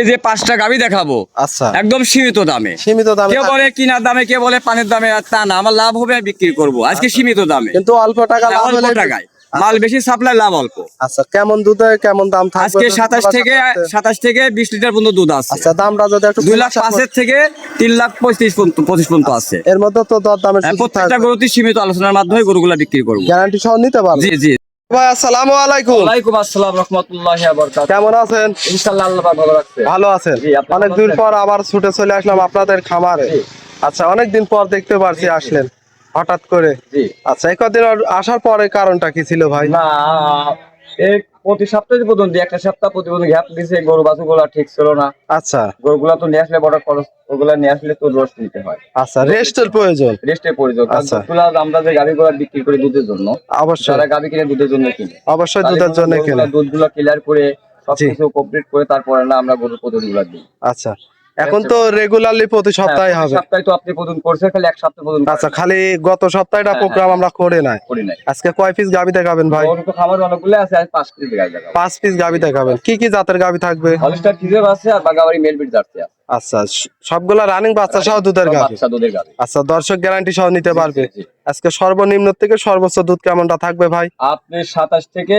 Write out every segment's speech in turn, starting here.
এই যে 5টা গাভী দেখাবো, আচ্ছা একদম সীমিত দামে। কেউ বলে কিনার দামে, কেউ বলে পানির দামে, আর তা না, আমার লাভ হবে আমি বিক্রি করবো আজকে সীমিত দামে, কিন্তু অল্প টাকা লাভ অল্প হলে টাকায় মাল বেশি, সাপ্লাই লাভ অল্প। আচ্ছা কেমন দুধে কেমন দাম থাকবে? আজকে 27 থেকে 20 লিটার পর্যন্ত দুধ আছে। আচ্ছা দামটা যদি একটু 2,05,000 থেকে 3,25,25 পর্যন্ত আছে। এর মধ্যে তো দর দামের প্রত্যেকটা গরুতে সীমিত আলোচনার মাধ্যমে গরুগুলা বিক্রি করবো। গ্যারান্টি সহ নিতে পারবে? জি জি। ভাই আসসালামু আলাইকুম। ওয়ালাইকুম আসসালাম রাহমাতুল্লাহি ওয়া বারাকাতুহু। কেমন আছেন? ইনশাআল্লাহ আল্লাহ পাক ভালো রাখছে। ভালো আছেন? জি, আপনি অনেক ভালো দিন আছেন? পর আবার ছুটে চলে আসলাম আপনাদের খামারে। জি। আচ্ছা অনেক দিন পর দেখতে পারছি আসলেন হঠাৎ করে। জি। আচ্ছা এই কদিন আসার পরে কারণটা কি ছিল ভাই? না, এই প্রতি সপ্তাহে প্রতিদিন একটা সপ্তাহ প্রতিদিন গ্যাপ দিছে, গরু বাছুরগুলা ঠিক ছিল না। আচ্ছা গরুগুলা তো নিয়ে আসলে বড় খরচ, ওগুলা নিয়ে আসলে তো রেস্ট নিতে হয়। আচ্ছা রেস্টের প্রয়োজন। রেস্টের প্রয়োজন। আচ্ছা। দুধগুলা আমরা যে গাভীগুলা বিক্রি করি দুধের জন্য, অবশ্যই যারা গাভী কিনে দুধের জন্য কিনে, অবশ্যই দুধের জন্য কেন। দুধগুলা ক্লিয়ার করে সবকিছু কমপ্লিট করে তারপরে না আমরা গরুর প্রতিদিনগুলা দিই। আচ্ছা এখন তো রেগুলারলি প্রতি সপ্তাহে হ্যাঁ, হবে। সপ্তাহে তো আপনি প্রতিদিন করছেন, খালি এক সপ্তাহ প্রতিদিন আচ্ছা খালি গত সপ্তাহটা হ্যাঁ, প্রোগ্রাম আমরা করে নাই। করি নাই। আজকে কয় পিস গাবি দেখাবেন ভাই? গরু তো খামার অনেকগুলো আছে, আজ 5 পিস গাভী দেখাবো। 5 পিস গাবি দেখাবেন। কি কি জাতের গাবি থাকবে? হলস্টার ফ্রিজিয়ান আছে আর বাগাবাড়ি মেলবিট জার্সি আছে। আচ্ছা সবগুলা রানিং বাচ্চা সহ দুধের গাবি? বাচ্চা দুধের গাভী। আচ্ছা দর্শক গ্যারান্টি সহ নিতে পারবে? জি। আজকে সর্বনিম্ন থেকে সর্বোচ্চ দুধ কেমনটা থাকবে ভাই? আপনি 27 থেকে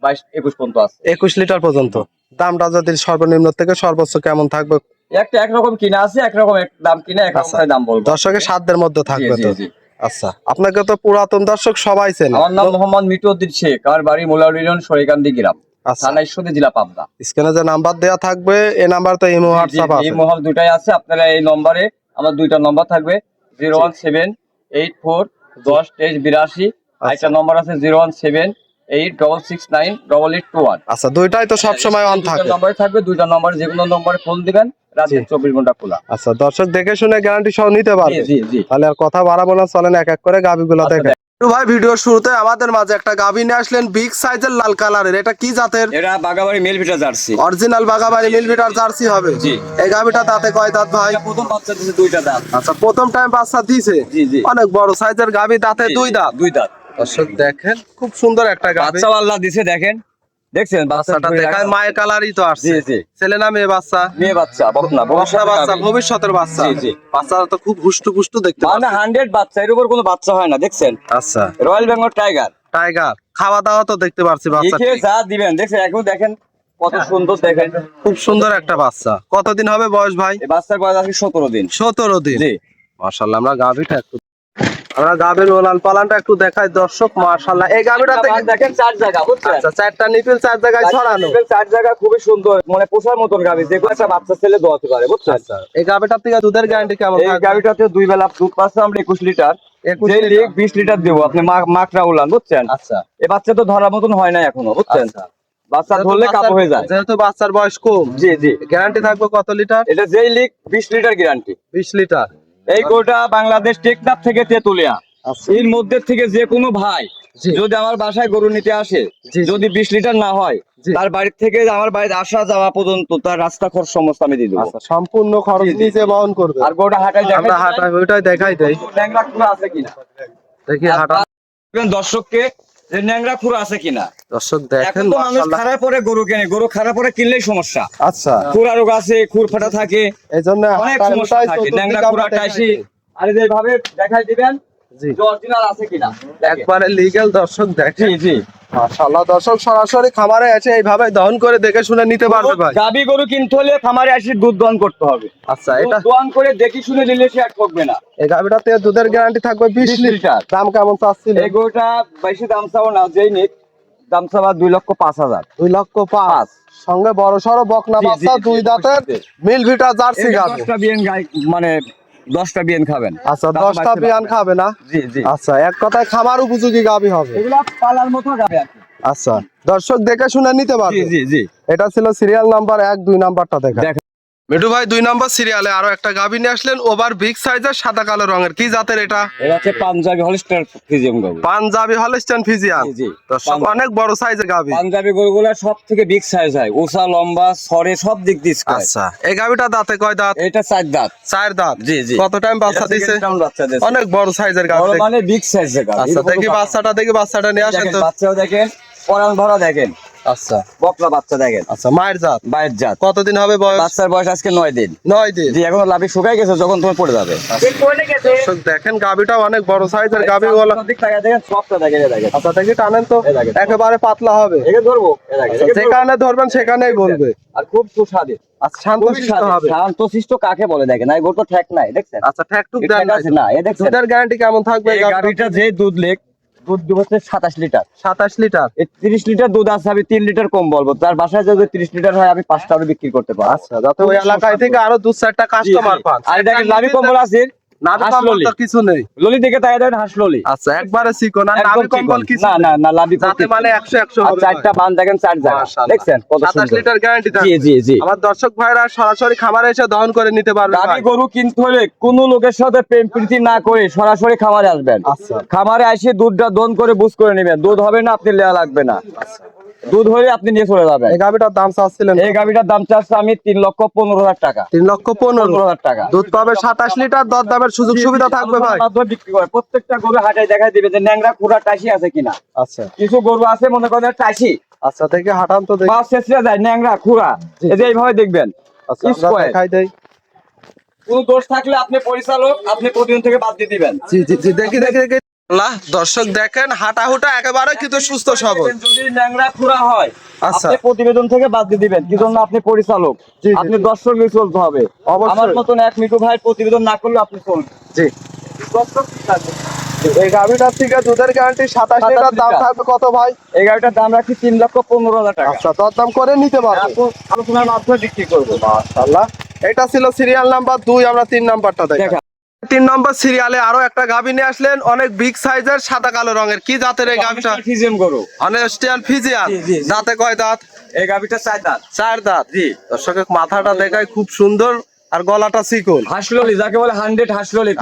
22-21 পর্যন্ত আছে। 21 লিটার পর্যন্ত। দামটা যদি সর্বনিম্ন থেকে সর্বোচ্চ কেমন থাকবে? একটা একরকম কিনা আছে, একরকম দাম কিনা, একরকম দাম বলবো। দর্শকের সাধ্যের মধ্যে থাকবে তো? জি। আচ্ছা আপনাকে তো পুরাতন দর্শক সবাই চেনে। আমার নাম মোহাম্মদ মিটুদ্দিন শেখ, আমার বাড়ি মোলাউড়িজন সরিকান্দি গ্রাম, আচ্ছা থানা ঈশ্বরদী, জেলা পাবনা। স্ক্রিনে যে নাম্বার দেয়া থাকবে এই নাম্বার তো ইমো হোয়াটসঅ্যাপ এই আছে? মহল দুটাই আছে। আপনারা এই নম্বরে, আমার দুইটা নম্বর থাকবে, 01784102382। আরেকটা নম্বর আছে 01786698821। আচ্ছা দুইটাই তো সব সময় অন থাকে? নম্বরে থাকবে, দুইটা নম্বরে যে কোনো নম্বরে ফোন দিবেন, রাতে 24 ঘন্টা খোলা। আচ্ছা দর্শক দেখে শুনে গ্যারান্টি সহ নিতে পারবে? জি। তাহলে আর কথা বাড়াবো না, চলেন এক এক করে গাবিগুলো দেখে। ভাই ভিডিওর শুরুতে আমাদের মাঝে একটা গাবি নিয়ে আসলেন, বিগ সাইজের লাল কালারের। এটা কি জাতের? এটা Bagabari মেলবিটা jersey. Original Bagabari মিলবিটার jersey হবে? জি। এই গাবিটা দাঁতে কয় দাঁত ভাই? এটা প্রথম বাচ্চা দিছে, দুইটা দাঁত। আচ্ছা প্রথম টাইম বাচ্চা দিছে? জি। অনেক বড় সাইজের গাবি, দাঁতে দুই দাঁত। দুই দাঁত। দর্শক দেখেন খুব সুন্দর একটা গাবি। বাচ্চা আল্লাহ দিছে, দেখেন, দেখছেন বাচ্চাটা দেখায় মায়ের কালারই তো আসছে। জি। ছেলে না মেয়ে বাচ্চা? মেয়ে বাচ্চা, বকনা বাচ্চা ভবিষ্যতের বাচ্চা। জি। বাচ্চাটা তো খুব হুষ্টু পুষ্টু দেখতে মানে 100 বাচ্চা, এর উপর কোনো বাচ্চা হয় না, দেখছেন? আচ্ছা রয়্যাল বেঙ্গল টাইগার। টাইগার খাওয়া দাওয়া তো দেখতে পাচ্ছি বাচ্চা দেখে যা দিবেন, দেখছেন, এখন দেখেন কত সুন্দর, দেখেন খুব সুন্দর একটা বাচ্চা। কতদিন হবে বয়স ভাই? এই বাচ্চার বয়স আছে 17 দিন। 17 দিন? জি। মাশাআল্লাহ আমরা গাভীর ওলান পালানটা একটু দেখাই দর্শক। মাশাআল্লাহ এই গাভীটা দেখেন 4 জায়গা, বুঝছেন? আচ্ছা 4টা নিপিল 4 জায়গায় ছড়ানো। 4 জায়গা খুবই সুন্দর, মানে পোষার মতন গাভী, যেগুলো একটা বাচ্চা ছেলে দোয়াতে পারে, বুঝছেন? আচ্ছা এই গাভীটার থেকে দুধের গ্যারান্টি কেমন এই থাকবে? গাভীটাতে দুই বেলা দুধ পাচ্ছে আমরা 21 লিটার। 21 যে লিগ 20 লিটার দেবো, আপনি মাকড়া উলান, বুঝছেন? আচ্ছা এই বাচ্চা তো ধরার মতন হয় না এখনো, বুঝছেন? বাচ্চা ধরলে কাপ হয়ে যায়। যেহেতু বাচ্চার বয়স কম, জি। গ্যারান্টি থাকবে কত লিটার? এটা যেই লিগ 20 লিটার গ্যারান্টি। 20 লিটার। এই গরুটা বাংলাদেশ টেকনাফ থেকে তেতুলিয়া, আচ্ছা। এর মধ্যে থেকে যে কোনো ভাই যদি আমার বাসায় গরু নিতে আসে, যদি 20 লিটার না হয়, তার বাড়ি থেকে আমার বাড়িতে আসা যাওয়া পর্যন্ত তার রাস্তা খরচ সমস্ত আমি দিয়ে দেবো। আচ্ছা সম্পূর্ণ খরচ নিজে বহন করবে? আর গরুটা হাঁটায় দেখাই, আমরা হাঁটাই ওইটাই দেখাই দেই, ন্যাংরা খুরা আছে কিনা দেখি হাঁটা দর্শককে, যে ন্যাংরা খুরা আছে কিনা। দর্শক এখন দেখেন তো মানুষ মাশাআল্লাহ। খারাপ পরে গরু কেনে, গরু খারাপ পরে কিনলেই সমস্যা। আচ্ছা খুরা রোগ আছে, খুর ফাটা থাকে, এইজন্য অনেক সমস্যা থাকে। ন্যাংরা খুরা টাইসি, আর যেভাবে দেখাই দিবেন জি অরিজিনাল আছে কিনা, একবারে লিগ্যাল দর্শক দেখেন। জি। মাশাআল্লাহ দর্শক সরাসরি খামারে এসে এইভাবে দহন করে দেখে শুনে নিতে পারবে ভাই? গাবি গরু কিনতে হলে খামারে আসি দুধ দহন করতে হবে। আচ্ছা এটা দহন করে দেখি শুনে নিলে সে আর ঠকবে না। এই গাবিটাতে দুধের গ্যারান্টি থাকবে 20 লিটার। দাম কেমন চাচ্ছিল? এই গরুটা বেশি দাম চাও না, যেই নিক দাম চাওয়া 2,05,000। 2,05,000 সঙ্গে বড় সড়ো বকনা বাচ্চা, দুই দাঁতের মিলভিটা জার্সি গাবি। 10টা বিয়ান গাই, মানে 10টা বিয়ান খাবেন। আচ্ছা 10টা বিয়ান খাবে না? জি। আচ্ছা এক কথায় খামার উপযোগী গাবি হবে। এগুলা পালার মতো গাবে আর কি। আচ্ছা দর্শক দেখে শুনে নিতে পারবে। জি। এটা ছিল সিরিয়াল নাম্বার 1, 2 নাম্বারটা দেখা। মিঠু ভাই 2 নাম্বার সিরিয়ালে আরো একটা গাবি নিয়ে আসলেন, ওভার বিগ সাইজের সাদা কালো রঙের। কি জাতের এটা? এটা হচ্ছে পাঞ্জাবি হলস্টার ফ্রিজিয়ান গরু। Punjabi Holstein Friesian. জি। দর্শক অনেক বড় সাইজের গাবি। পাঞ্জাবি গরুগুলা সব থেকে বিগ সাইজ হয়, উঁচা লম্বা সরে সব দিক দিয়ে স্কয়ার। আচ্ছা এই গাবিটা দাঁতে কয় দাঁত? এটা 4 দাঁত। 4 দাঁত। জি। কত টাইম বাচ্চা দিছে? বাচ্চা দিছে অনেক বড় সাইজের বড়, গাবি। মানে বিগ সাইজের গাবি। আচ্ছা দেখি বাচ্চাটা নিয়ে আসেন তো। বাচ্চাও দেখেন, পরান ভরা দেখেন। আচ্ছা বকলা বাচ্চা দেখেন। আচ্ছা, মায়ের জাত, বাইরের জাত। কতদিন হবে বয়স? বাচ্চার বয়স আজকে 9 দিন। 9 দিন। জি, এখন লাভি শুকাই গেছে, যখন তুমি পড়ে যাবে। দর্শক দেখেন গাবিটা অনেক বড় সাইজের গাবি বলা। দেখেন সবটা দেখেন, এই দেখেন। আচ্ছা দেখি টানেন তো, এই দেখেন। একেবারে পাতলা হবে। একে ধরবো, এই দেখেন। আচ্ছা, একে ধরবো। যেখানে ধরবেন সেখানেই বলবে। আর খুব সুস্বাদু। আচ্ছা, শান্তশিষ্ট হবে। শান্তশিষ্ট কাকে বলে দেখেন, এই গরু তো ঠেক নাই, দেখছেন? আচ্ছা, ঠ্যাকটুক এই দেন ঠেক আছে না, এই দেখছেন? দুধের গ্যারান্টি কেমন থাকবে? এই গাভীটা যে দুধ লেক, দুধ হচ্ছে 27 লিটার। 27 লিটার। এই 30 লিটার দুধ আছে, আমি 3 লিটার কম বলবো। তার বাসায় যদি 30 লিটার হয়, আমি 5টা আরো বিক্রি করতে পারবো। আচ্ছা, যাতে ওই এলাকায় থেকে আরো 2-4টা কাস্টমার পান। আর দেখেন নাভি কম্বল আছে, নাভি কম্বল তো কিছু নেই। ললি দিকে তাই দেখেন, হাঁস ললি। আচ্ছা, একবারে চিকন, আর একদম নাভি কম্বল চিকন। কিছু না না না, লাভি যাতে মানে 100 আর হবে। 4টা বান দেখেন, 4 জায়গা, মাশাআল্লাহ। দেখছেন কত 27 সুন্দর। লিটার গ্যারান্টি জি থাকবে। জি জি। আমার দর্শক ভাইরা সরাসরি খামারে এসে দহন করে নিতে পারবে। গাভী গরু কিনতে হলে কোন লোকের সাথে প্রেম প্রীতি না করে সরাসরি খামারে আসবেন। আচ্ছা। খামারে এসে দুধটা দন করে বুঝ করে নেবেন। দুধ হবে না, আপনি লেয়া লাগবে না। দুধ হলে আপনি নিয়ে চলে যাবেন। এই গাবিটার দাম চাচ্ছিলেন? এই গাভীটার দাম চাচ্ছে আমি 3,15,000 টাকা। 3,15,000 টাকা। দুধ পাবে 27 লিটার, দর দামের সুযোগ সুবিধা থাকবে ভাই। মাধ্যমে বিক্রি করে প্রত্যেকটা গরু হাটায় দেখাই দিবে যে ন্যাংরা কুড়া টাইসি আছে কিনা। আচ্ছা কিছু গরু আছে মনে করেন টাইসি, আচ্ছা, থেকে হাঁটান তো দেখি। পা শেষরা যায় ন্যাংরা খুড়া, এই যে এইভাবে দেখবেন। আচ্ছা, আমরা Square। দেখাই দেই। কোন দোষ থাকলে আপনি পরিচালক, আপনি প্রতিদিন থেকে বাদ দিয়ে দিবেন। জি জি জি, দেখি দেখি দেখি। আল্লাহ, দর্শক দেখেন হাঁটা হুটা একেবারে কিন্তু সুস্থ সবল। যদি ন্যাংরা খুড়া হয়, আচ্ছা। আপনি প্রতিবেদন থেকে বাদ দিয়ে দিবেন। কি জন্য? আপনি পরিচালক, জি, জি, আপনি জি। দর্শক নিয়ে চলতে হবে। অবশ্যই। আমার মতন এক মিটু ভাই প্রতিবেদন না করলে আপনি চলবেন। জি, দর্শক ঠিক আছে। এই গাভিটার থেকে দুধের গ্যারান্টি 27 লিটার। দাম লিটার। থাকবে কত ভাই? এই গাড়িটার দাম রাখি 3,15,000 টাকা। আচ্ছা, দরদাম করে নিতে পারবে। আলোচনার মাধ্যমে বিক্রি করবো। মাশাআল্লাহ। এটা ছিল সিরিয়াল নাম্বার 2, আমরা 3 নাম্বারটা দেখি। দেখা 3 নম্বর সিরিয়ালে আরো একটা গাভী নিয়ে আসলেন, অনেক বিগ সাইজের, সাদা কালো রঙের। কি জাতের এই গাভীটা? ফিজিয়াম গরু। অনেস্টিয়ান ফিজিয়ান। জি, জি, জি। দাঁতে কয় দাঁত? এই গাভীটা 4 দাঁত। 4 দাঁত। জি। দর্শকের মাথাটা দেখায় খুব সুন্দর, আর গলাটা চিকন। হাসললি যাকে বলে 100 হাসললি।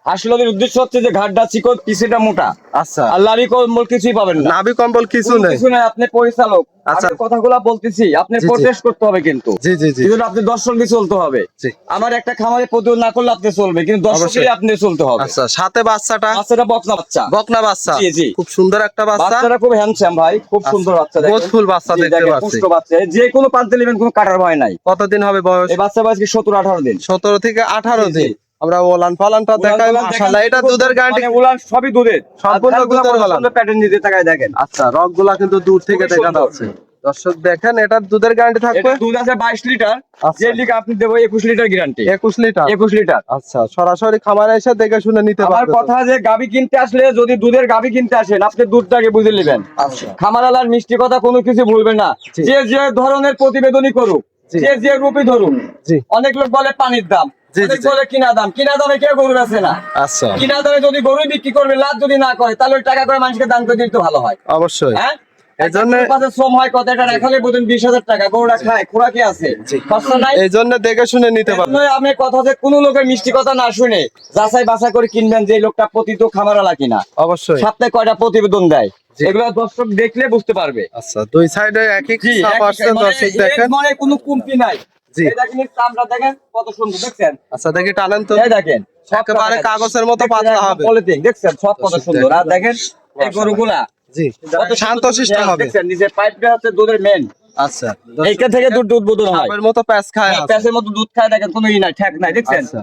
হাসললির উদ্দেশ্য হচ্ছে যে ঘাটটা চিকন, পিছেটা মোটা। আচ্ছা, আর লারি কম্বল কিছুই পাবেন না। নাভি কম্বল কিছু কোনো নেই। কিছু নাই, আপনি পরিচালক। আচ্ছা। আমি কথাগুলা বলতেছি, আপনি জি, জি। প্রটেস্ট করতে হবে কিন্তু। জি জি জি। কিন্তু আপনি দর্শক দিয়ে চলতে হবে। জি। আমার একটা খামারে প্রতিরোধ না করলে আপনি চলবে, কিন্তু দর্শক অবশ্যই। দিয়ে আপনি চলতে হবে। আচ্ছা, সাথে বাচ্চাটা? বাচ্চাটা বকনা বাচ্চা। বকনা বাচ্চা। জি, জি। খুব সুন্দর একটা বাচ্চা। বাচ্চাটা খুব হ্যান্ডসাম ভাই, খুব সুন্দর বাচ্চা। দেখেন। গোছফুল বাচ্চা জি, দেখতে দেখেন, পাচ্ছি। পুষ্ট বাচ্চা। যে কোনো প্রান্তে নেবেন, কোনো কাটার ভয় নাই। কতদিন হবে বয়স? এই বাচ্চা বয়স কি 17-18 দিন। 17 থেকে 18 জি, জি। দিন। আমরা ওলান পালানটা দেখাই। উলান মাশাআল্লাহ, দেখেন, এটা দুধের গ্যারান্টি। মানে উলান সবই দুধের। সম্পূর্ণ আর দুধের ধারগুলা উলান। কত প্যাটার্ন দিতে তাকায় দেখেন। আচ্ছা, রগগুলা কিন্তু দূর থেকে খুবই দেখা সুন্দর। যাচ্ছে। দর্শক দেখেন, এটার দুধের গ্যারান্টি থাকবে এটা দুধ আছে 22 লিটার। আচ্ছা। যে লিখে আপনি দেবো 21 লিটার গ্যারান্টি। 21 লিটার। 21 লিটার। আচ্ছা, সরাসরি খামারে এসে দেখে শুনে নিতে আমার পারবে তো? কথা যে গাবি কিনতে আসলে, যদি দুধের গাবি কিনতে আসেন, আপনি দুধটাকে বুঝে নেবেন। আচ্ছা। খামারালার মিষ্টি কথা কোনো কিছু ভুলবেন না। জি। যে যে ধরনের প্রতিবেদনই করুক, জি। যে যে রূপই ধরুন। জি। অনেক লোক বলে পানির দাম, জি, জি, অনেক জি। বলে কিনা দাম। কিনা দামে কেউ গরু বেচে না। আচ্ছা, কিনা দামে যদি গরু বিক্রি করবে, লাভ যদি না করে, তাহলে ওই টাকা করে মানুষকে দান করে দিতে ভালো হয়। অবশ্যই। হ্যাঁ, এই জন্য শ্রম হয় কত, এটা রাখালে বোধন 20,000 টাকা। গরুটা খায়, খোরা কি আছে, খরচা নাই। এই জন্য দেখে শুনে নিতে পারবে। এজন্যই আমি কথা যে কোনো লোকের মিষ্টি কথা না শুনে যাচাই বাছাই করে কিনবেন, যে এই লোকটা প্রতিত খামারালা কিনা। অবশ্যই। সপ্তাহে কয়টা প্রতিবেদন দেয়, জি। এগুলো দর্শক দেখলে বুঝতে পারবে। আচ্ছা, দুই সাইডে একই জি, চাপ আসছে। দর্শক দেখেন। মানে কোনো কমতি নাই। জি। এই দেখেন, চামড়া দেখেন কত সুন্দর, দেখছেন? আচ্ছা, দেখি টানেন তো। এই দেখেন, একেবারে কাগজের মতো পাতলা হবে। পলিথিন, দেখছেন সব কত সুন্দর। আর দেখেন এই গরুগুলা জি, কত শান্তশিষ্ট হবে। দেখছেন, নিচে পাইপটা হচ্ছে দুধের মেন। আচ্ছা, এইখান থেকে দুধ উদ্বোধন হয়। সাপের মতো প্যাঁচ খায় আছে। প্যাঁচের মতো দুধ খায়, দেখেন কোনো ই নাই, ঠেক নাই, দেখছেন? আচ্ছা।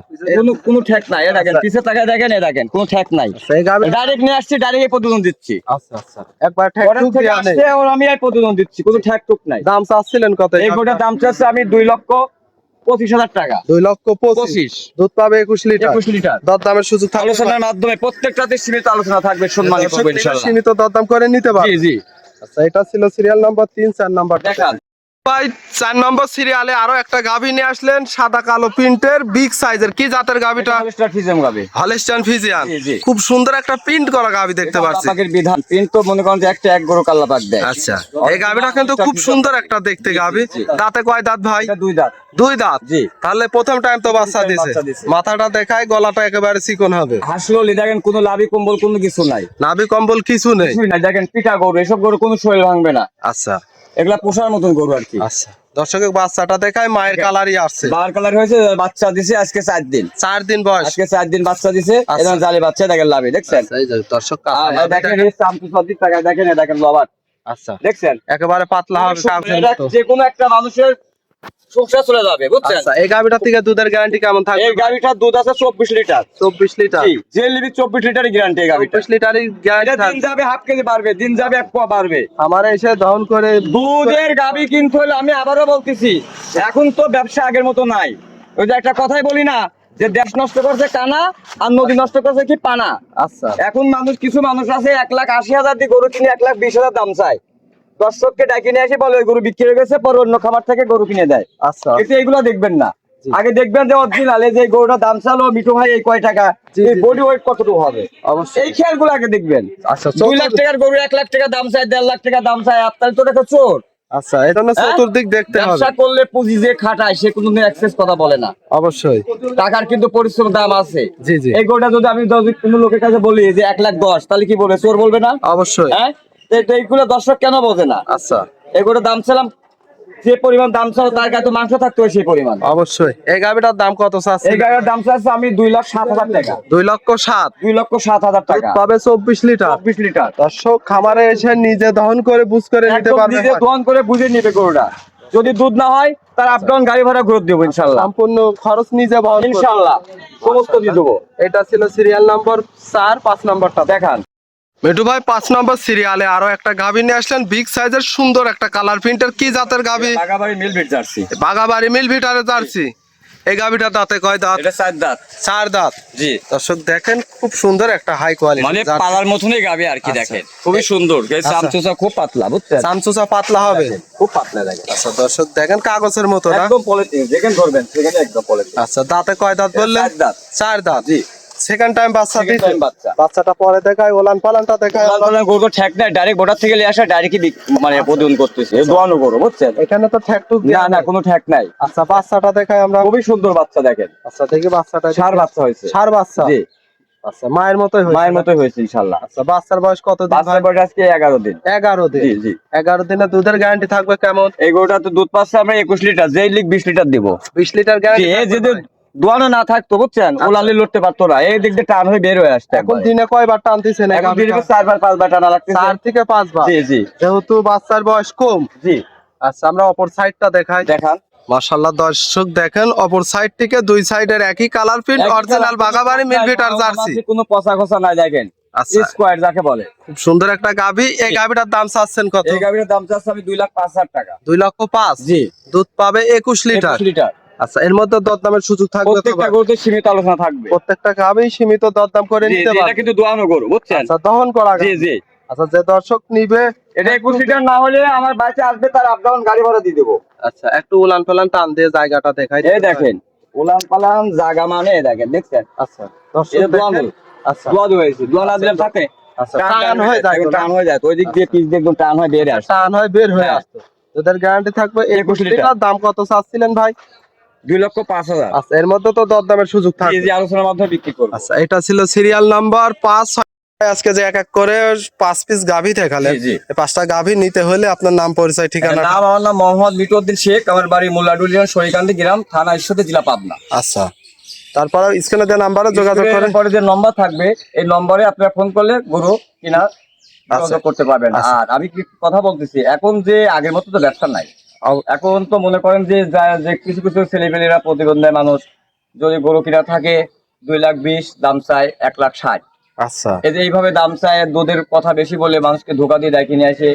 কোনো ঠেক নাই। এ দেখেন, পিছে তাকায় দেখেন, এ দেখেন কোনো ঠেক নাই। সেই গাভী। ডাইরেক্ট নিয়ে আসছি, ডাইরেক্ট প্রতিবেদন দিচ্ছি। আচ্ছা আচ্ছা, একবার ঠেক পরের টুক থেকে দিয়ে আনে। আসছে, আর আমি আর প্রতিবেদন দিচ্ছি, কোনো ঠেক টুক নাই। দাম চাচ্ছিলেন কত? এই গোটার দাম চাচ্ছে আমি 2,25,000 টাকা। 2,25,000। দুধ পাবে 21 লিটার। 21 লিটার। দরদামের সুযোগ থাকবে। আলোচনার মাধ্যমে প্রত্যেকটাতে সীমিত আলোচনা থাকবে, সম্মানী করবো ইনশাআল্লাহ। সীমিত দরদাম করে নিতে জি পারবে। জি। আচ্ছা, এটা ছিল সিরিয়াল নাম্বার 3। 4 নাম্বার দেখান। ভাই, 4 নম্বর সিরিয়ালে আরো একটা গাভী নিয়ে আসলেন, সাদা কালো প্রিন্টের, বিগ সাইজের। কি জাতের গাভীটা? এটা ফিজিয়াম গাবে। Holstein Friesian. জি, জি। খুব সুন্দর একটা প্রিন্ট করা গাভী দেখতে পাচ্ছি। পাকের বিধান, কিন্তু মনে করেন যে একটা এক গরু কাল্লা পাক দেয়। আচ্ছা, এই গাভীটা কিন্তু খুব সুন্দর একটা দেখতে গাভী। দাঁতে কয় দাঁত ভাই? এটা 2 দাঁত। 2 দাঁত। জি। তাহলে প্রথম টাইম তো বাচ্চা time দিছে। বাচ্চা দিছে। মাথাটা দেখায়, গলাটা একেবারে চিকন হবে। হাসলো দেখেন, কোনো লাভি কম্বল কোনো কিছু নাই। নাভি কম্বল কিছু নেই। কিছুই নাই, দেখেন পিঠা গরু, এসব গরু কোনো শরীর ভাঙবে না। আচ্ছা এগুলা পোষার মতন গরু আর কি। আচ্ছা, দর্শকের বাচ্চাটা দেখায়, মায়ের কালারই আসছে। বার কালার হয়েছে, বাচ্চা দিছে আজকে 4 দিন। 4 দিন বয়স। আজকে 4 দিন বাচ্চা দিছে। আচ্ছা। এরকম জালি বাচ্চা দেখেন লাভি, দেখছেন? এই যে দর্শক আর দেখেন এই চামচু সবজি টাকা দেখেন, এই দেখেন লবার। আচ্ছা, দেখছেন একেবারে পাতলা হবে কাগজের এটা মতো। যে কোনো একটা মানুষের সংসার চলে যাবে, বুঝছেন। আচ্ছা, এই গাভিটা থেকে দুধের গ্যারান্টি কেমন থাকবে? এই গাড়িটার দুধ আছে 24 লিটার। 24 লিটার। জি, যে লিবি 24 লিটারের গ্যারান্টি এই গাড়িটা। 24 লিটারই গ্যারান্টি এটা দিন থাকবে। যাবে হাফ কেজি বাড়বে, দিন যাবে 1 পোয়া বাড়বে। আমার এসে দহন করে দুধের গাভী কিনতে হলে আমি আবারও বলতেছি, এখন তো ব্যবসা আগের মতো নাই। ওই যে একটা কথাই বলি না, যে দেশ নষ্ট করছে কানা আর নদী নষ্ট করছে কি পানা। আচ্ছা, এখন কিছু মানুষ আছে 1,80,000 দিয়ে গরু কিনে 1,20,000 দাম চায়, দর্শককে ডাকি নিয়ে এসে বলে ওই গরু বিক্রি হয়ে গেছে, পরে অন্য খামার থেকে গরু কিনে দেয়। আচ্ছা, কিন্তু এইগুলো দেখবেন না, জি। আগে দেখবেন যে অরিজিনাল এই যে গরুটার দাম চালো মিঠু ভাই এই কয় টাকা, জি, এই জি, বডি ওয়েট কতটুকু হবে, অবশ্যই। এই খেয়ালগুলো আগে দেখবেন। আচ্ছা, 2 লাখ টাকার গরু 1 লাখ টাকা দাম চায়, 1.5 লাখ টাকা দাম চায়, আপনার তো দেখো চোর। আচ্ছা, এই জন্য চতুর্দিক দেখতে হবে। ব্যবসা করলে পুঁজি যে খাটায় সে কোনোদিন এক্সেস কথা বলে না। অবশ্যই। টাকার কিন্তু পরিশ্রম দাম আছে। জি, জি, এই গরুটা যদি কোনো লোকের কাছে বলি যে 1,10,000, তাহলে কি বলবে? চোর বলবে না? অবশ্যই। হ্যাঁ, তো এইগুলো দর্শক কেন বোঝে না? আচ্ছা, এই গরুটার দাম ছিলাম, যে পরিমাণ দাম ছিল তার কাছে মাংস থাকতো সেই পরিমাণ। অবশ্যই। এই গাভিটার দাম কত চাচ্ছেন? এই গাড়ির দাম চাচ্ছে আমি 2,07,000 টাকা। 2,07,000। 2,07,000 টাকা। পাবে 24 লিটার। 24 লিটার। দর্শক খামারে এসে নিজে দহন করে বুঝ করে নিতে একদম পারবে। নিজে দোয়ান করে বুঝে নিবে গরুটা। যদি দুধ না হয় তার আপ ডাউন গাড়ি ভাড়া ঘুরে দেবো ইনশাল্লাহ। সম্পূর্ণ খরচ নিজে বহন করবে। ইনশাল্লাহ সমস্ত দিয়ে দেবো। এটা ছিল সিরিয়াল নাম্বার 4, 5 নাম্বারটা দেখান। মিঠু ভাই 5 নম্বর সিরিয়ালে আরো একটা গাভী নিয়ে আসলেন, বিগ সাইজের সুন্দর একটা কালার প্রিন্টের। কি জাতের গাভী? বাগাবাড়ি মিলভিট জার্সি। বাগাবাড়ি মিল ভিটারে জার্সি। এই গাভীটার দাঁতে কয় দাঁত? এটা 4 দাঁত। 4 দাঁত। জি। দর্শক দেখেন খুব সুন্দর একটা হাই কোয়ালিটি, মানে পালার মতনই গাবে আর কি। আচ্ছা। দেখেন খুবই সুন্দর, চামচুসা খুব পাতলা, বুঝছেন। চামচুচা পাতলা হবে, খুব পাতলা দেখেন। আচ্ছা দর্শক দেখেন কাগজের মতো না? একদম পলিথিন, যেখানে ধরবেন সেখানে একদম পলিথিন। আচ্ছা, দাঁতে কয় দাঁত বললেন? 4 দাঁত। 4 দাঁত। জি। সেকেন্ড টাইম বাচ্চা Second দিতে। time বাচ্চা। বাচ্চাটা পরে দেখায়, ওলান পালানটা দেখায়। গরু ঠেক নাই, ডাইরেক্ট গোটা থেকে নিয়ে আসা, ডাইরেক্টই মানে প্রতিদিন করতেছে দোয়ানো গরু, বুঝছেন। এখানে তো ঠ্যাক টুক না দেয়া না নাই। কোনো ঠেক নাই। আচ্ছা, বাচ্চাটা দেখায় আমরা। খুবই সুন্দর বাচ্চা দেখেন। আচ্ছা, দেখি বাচ্চাটা। ষাঁড় বাচ্চা হয়েছে। ষাঁড় বাচ্চা। জি। আচ্ছা, মায়ের মতোই হয়েছে। মায়ের মতোই হয়েছে ইনশাআল্লাহ। আচ্ছা, বাচ্চার বয়স কত দিন? বাচ্চার বয়স আজকে 11 দিন। 11 দিন। জি জি। 11 দিনে দুধের গ্যারান্টি থাকবে কেমন? এই গরুটা তো দুধ পাচ্ছে আমরা 21 লিটার, যেই লিখ 20 লিটার দিব। 20 লিটার জি, গ্যারান্টি। এই যদি দোয়ানো না থাকতো, বুঝছেন, ওলালে লড়তে পারতো না, এই দিক দিয়ে টান হয়ে বের হয়ে আসতো। এখন দিনে কয়বার টানতেছেন? এখন দিনে 4 বার 5 বার টানা লাগতেছে। 4 থেকে 5 বার। জি জি যেহেতু বাচ্চার বয়স কম। জি। আচ্ছা, আমরা অপর সাইডটা দেখাই। দেখান। মাশাআল্লাহ দর্শক দেখেন অপর সাইড থেকে দুই সাইডের একই colour print, original Bagabari মিলভিটার jersey. কোনো পচা খসা নাই দেখেন। আচ্ছা, স্কয়ার যাকে বলে। খুব সুন্দর একটা গাভী। এই গাভীটার দাম চাচ্ছেন কত? এই গাভীর দাম চাচ্ছি আমি 2,05,000 টাকা। 2,05,000। জি। দুধ পাবে 21 লিটার। 21 লিটার। আচ্ছা, এর মধ্যে দরদামের সুযোগ থাকবে তো? প্রত্যেকটা গরুতে সীমিত আলোচনা থাকবে। প্রত্যেকটা গাভী সীমিত দরদাম করে জি, নিতে জি, এটা পারবে। কিন্তু দোয়ানো গরু, বুঝছেন। আচ্ছা, দহন করা জি গাভী। জি। আচ্ছা, যে দর্শক নিবে এটা 21 লিটার না হলে আমার বাড়িতে আসবে, তার আপ ডাউন গাড়ি ভাড়া দিয়ে দেবো। আচ্ছা, একটু উলান পালান টান দিয়ে জায়গাটা দেখাই। এই দেখেন উলান পালান জায়গা মানে দেখেন, দেখছেন। আচ্ছা, দর্শক এটা দোয়ানো। দেখেন। আচ্ছা, দোয়া হয়েছে, দোয়া না দিলে থাকে আচ্ছা, টান হয়ে যায় তো না? টান হয়ে যায়, তো ওই দিক দিয়ে পিস দিয়ে একদম টান হয়ে বেরিয়ে আসে। টান হয় বের হয়ে হ্যাঁ। আসতো। ওদের গ্যারান্টি থাকবে 21 লিটার। লিটার। দাম কত চাচ্ছিলেন ভাই? 2,05,000। আচ্ছা, এর মধ্যে তো দরদামের সুযোগ জি থাকবে। জি, আলোচনার মাধ্যমে বিক্রি করবো। আচ্ছা, এটা ছিল সিরিয়াল নাম্বার 5। আজকে যে এক এক করে 5 পিস গাভী দেখালেন, জি, জি। এই 5টা গাভী নিতে হলে আপনার নাম পরিচয় ঠিকানা। নাম আমার নাম মোহাম্মদ মিটুদ্দিন শেখ, আমার বাড়ি মোল্লাডুলিয়ান শরীকান্দি গ্রাম, থানা ঈশ্বরদী, জেলা পাবনা। আচ্ছা, তারপরে স্ক্রিনে দেওয়া নাম্বারে যোগাযোগ করে। পরে যে নম্বর থাকবে এই নম্বরে আপনারা ফোন করলে গরু কিনা যোগাযোগ করতে পারবেন। আচ্ছা। আর আমি কি কথা বলতেছি, এখন যে আগের মতো তো ব্যবসা নাই। আব- এখন তো মনে করেন যে যে কিছু কিছু ছেলেপেলেরা প্রতিবন্ধী মানুষ যদি গরু কিনা থাকে 2,20,000 দাম চায় 1,60,000। আচ্ছা, এই যে এইভাবে দাম চায়, দুধের কথা বেশি বলে মানুষকে ধোকা দিয়ে দেয়, কিনে এসে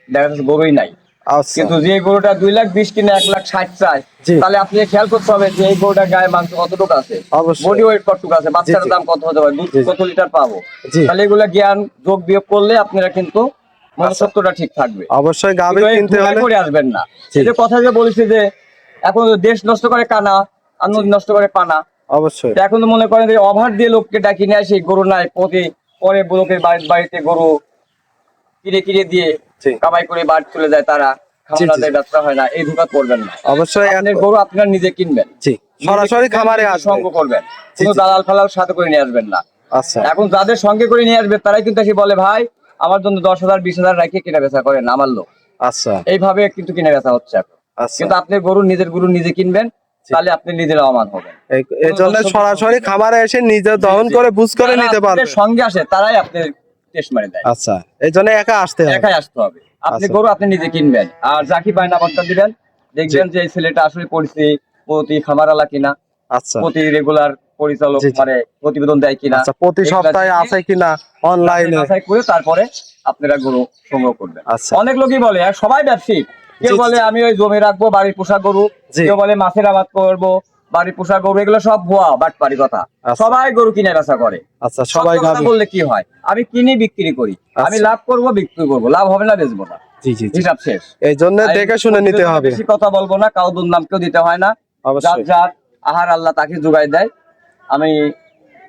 দেখা যাচ্ছে গরুই নাই। আচ্ছা, কিন্তু যে গরুটা 2,20,000 কিনে 1,60,000 চায়, জি। তাহলে আপনি খেয়াল করতে হবে যে এই গরুটার গায়ে মাংস কতটুকু আছে, অবশ্যই। বডি ওয়েট কতটুকু আছে, বাচ্চার জি। দাম কত হতে পারে, দুধ জি, জি। কত লিটার পাবো। জি। তাহলে এগুলা জ্ঞান যোগ বিয়োগ করলে আপনারা কিন্তু মনুষ্যত্বটা ঠিক থাকবে। অবশ্যই গাভী কিন্তু এই কিনতে ধোঁয়ায় হলে। পড়ে আসবেন না। জি। এই যে কথা যে বলেছি যে এখন দেশ নষ্ট করে কানা আর নদী নষ্ট করে পানা, অবশ্যই। তো এখন তো মনে করেন যে ওভার দিয়ে লোককে ডাকি নিয়ে আসে, গরু নাই পরে লোকের বাড়িতে গরু কিনে কিনে দিয়ে জি। কামাই করে বাড়ি চলে যায় তারা, জি, জি। খামারাদের ব্যবসা হয় না। এই ধোঁকা করবেন না। অবশ্যই আপনার গরু আপনার নিজে কিনবেন, জি, সরাসরি খামারে নিজে আসবে। সঙ্গ করবেন, জি, কোনো জি। দালাল ফালাল সাথে করে নিয়ে আসবেন না। আচ্ছা, এখন যাদের সঙ্গে করে নিয়ে আসবে তারাই কিন্তু এসে বলে ভাই আমার জন্য 10,000 20,000 রাখে কেনা বেচা করেন আমার লোক। আচ্ছা, এইভাবে কিন্তু কিনা বেচা হচ্ছে এখন। আচ্ছা। কিন্তু আপনি নিজের গরু নিজে কিনবেন, তাহলে আপনি নিজে লাভবান হবেন। এই জন্য সরাসরি খামারে এসে নিজে দহন করে বুঝ করে যারা নিতে পারবে। আপনাদের সঙ্গে আসে তারাই আপনি টেস্ট মারি দেয়। আচ্ছা, এই জন্য একা আসতে হবে। একাই আসতে হবে। আপনি আচ্ছা। গরু আপনি নিজে কিনবেন, আর যাকে পায় নাম্বারটা দিবেন, দেখবেন যে এই ছেলেটা আসলে প্রতি খামারালা কিনা, আচ্ছা প্রতি রেগুলার পরিচালক জি, জি। মানে প্রতিবেদন দেয় কিনা, আচ্ছা, প্রতি এগুলা সপ্তাহে দেখে আছে কিনা অনলাইনে। যাচাই করে তারপরে আপনারা গরু সংগ্রহ করবেন। আচ্ছা। অনেক লোকই বলে, আর সবাই ব্যবসায়িক, কেউ জি, জি, বলে জি। আমি ওই জমি রাখবো বাড়ির পোষা গরু, জি। কেউ বলে মাছের আবাদ করবো বাড়ির পোষা গরু, এগুলো সব ভুয়া বাটপারি কথা। আচ্ছা। সবাই গরু কিনে বেচা করে। আচ্ছা, সবাই সত্য কথা গাভী। বললে কি হয়, আমি কিনি বিক্রি করি, আমি আচ্ছা। লাভ করব বিক্রি করব, লাভ হবে না বেচবো না, জি, জি, জি। হিসাব শেষ। এই জন্য আর দেখে শুনে নিতে প্রতিবেদনে হবে। বেশি কথা বলবো না, কাউ দুর্নাম কেউ দিতে হয় না। যার অবশ্যই। যার আহার আল্লাহ তাকে যোগায় দেয়। আমি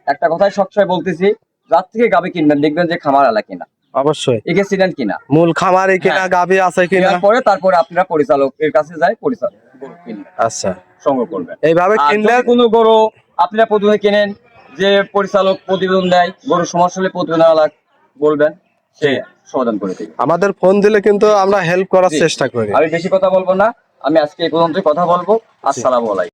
একটা কথাই সবসময় বলতেছি, যার থেকে গাভী কিনবেন দেখবেন যে খামার আলা কিনা, অবশ্যই। এগেছিলেন কিনা, মূল খামারে কিনা, হ্যাঁ। গাভী আছে কিনা। কেনার পরে তারপরে আপনারা পরিচালকের কাছে যাই পরিচালক গরু কিনবেন, আচ্ছা, সংগ্রহ করবেন। এইভাবে আর কিনলে যদি কোনো গরু আপনারা প্রতিদিন কেনেন, যে পরিচালক প্রতিবেদন দেয়, গরুর সমস্যা হলে প্রতিবেদন বলবেন, সে সমাধান করে দেবে। আমাদের ফোন দিলে কিন্তু আমরা হেল্প করার জি। চেষ্টা করি। আমি বেশি কথা বলবো না, আমি আজকে এই পর্যন্তই কথা বলবো। আসসালামু আলাইকুম।